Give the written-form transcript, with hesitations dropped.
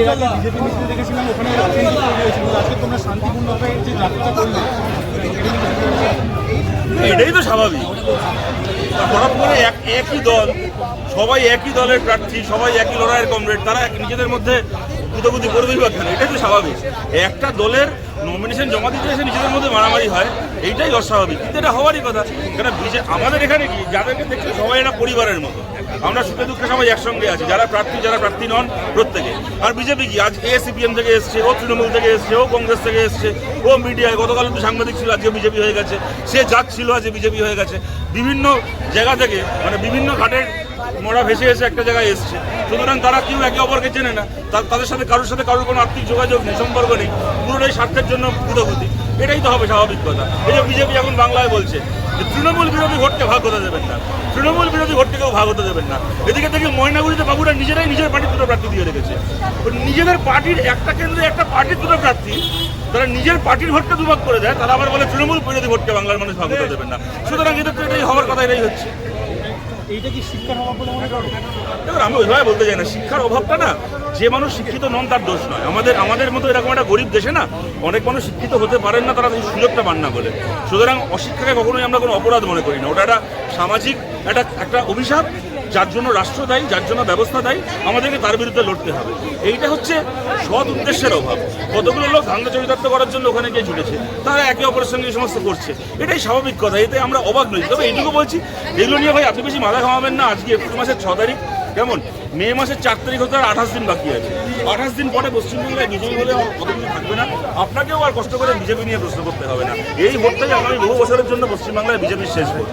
এর আগে বিজেপি মিছিল দেখেছিলাম, ওখানে আজকে তোমরা শান্তিপূর্ণভাবে যে যাত্রা করলে, এটাই তো স্বাভাবিক। হঠাৎ করে একই দল, সবাই একই দলের প্রার্থী, সবাই একই লড়াইয়ের কমরেড, তারা নিজেদের মধ্যে গুদাগুদি করবেই বা কেন? এটাই তো স্বাভাবিক। একটা দলের নমিনেশন জমা দিতে এসে নিজেদের মধ্যে মারামারি হয়, এইটাই অস্বাভাবিক। কিন্তু এটা হওয়ারই কথা। কেন আমাদের এখানে কি, যাদেরকে দেখছি সবাই একটা পরিবারের মতো, আমরা সুখে দুঃখে সবাই একসঙ্গে আছি, যারা প্রার্থী নন প্রত্যেকে। আর বিজেপি কি, আজ সিপিএম থেকে এসছে, ও তৃণমূল থেকে এসছে, ও কংগ্রেস থেকে এসছে, ও মিডিয়ায় গতকাল তো সাংবাদিক ছিল, আজকে বিজেপি হয়ে গেছে, সে যাচ্ছিল আজকে বিজেপি হয়ে গেছে। বিভিন্ন জায়গা থেকে, মানে বিভিন্ন ঘাটের মোড়া ভেসে এসে একটা জায়গায় এসছে। সুতরাং তারা কেউ একে অপরকে চেনে না, তাদের সাথে কারোর কোনো আর্থিক যোগাযোগ নেই, সম্পর্ক নেই, পুরোটাই স্বার্থের জন্য গুদাগুদি। এটাই তো হবে স্বাভাবিক কথা। এই যে বিজেপি এখন বাংলায় বলছে যে তৃণমূল বিরোধী ভোটকে ভাগ হতে দেবেন না, তৃণমূল বিরোধী ভোটকে কেউ ভাগ হতে দেবেন না। এদিকে থেকে ময়নাগুড়িতে বাবুরা নিজেরাই নিজের পার্টির দুটো প্রার্থী দিয়ে রেখেছে। নিজেদের পার্টির একটা কেন্দ্রে একটা পার্টির দুটো প্রার্থী, তারা নিজের পার্টির ভোটকে দুভাগ করে দেয়, তারা আবার বলে তৃণমূল বিরোধী ভোটকে বাংলার মানুষ ভাগ হতে দেবেন না। সুতরাং এদের তো এটাই হওয়ার কথা, এটাই হচ্ছে। এইটা কি শিক্ষার অভাব বলে মনে করো? এবার আমি ওইভাবে বলতে চাই না, শিক্ষার অভাবটা না, যে মানুষ শিক্ষিত নন তার দোষ নয়। আমাদের মতো এরকম একটা গরিব দেশে না অনেক মানুষ শিক্ষিত হতে পারেন না, তারা এই সুযোগটা পান না বলে। সুতরাং অশিক্ষাকে কখনোই আমরা কোনো অপরাধ মনে করি না, ওটা একটা সামাজিক একটা অভিশাপ, যার জন্য রাষ্ট্র দায়ী, যার জন্য ব্যবস্থা দায়ী, আমাদেরকে তার বিরুদ্ধে লড়তে হবে। এইটা হচ্ছে সৎ উদ্দেশ্যের অভাব। কতগুলো লোক ধান্দা চরিতার্থ করার জন্য ওখানে গিয়ে ছুটেছে, তারা একে অপরের সঙ্গে এই সমস্ত করছে, এটাই স্বাভাবিক কথা, এতে আমরা অবাক নই। তবে এইটুকু বলছি, এগুলো নিয়ে ভাই আপনি বেশি মাথা ঘামাবেন না। আজকে এপ্রিল মাসের 6 তারিখ, কেমন মে মাসের 4 তারিখ হতে আর 28 দিন বাকি আছে। 28 দিন পরে পশ্চিমবঙ্গে বিজেপি বলে কত কিছু থাকবে না, আপনাকেও আর কষ্ট করে বিজেপি নিয়ে প্রশ্ন করতে হবে না। এই ভোটটাই আগামী বহু বছরের জন্য পশ্চিমবাংলায় বিজেপির শেষ ভোট।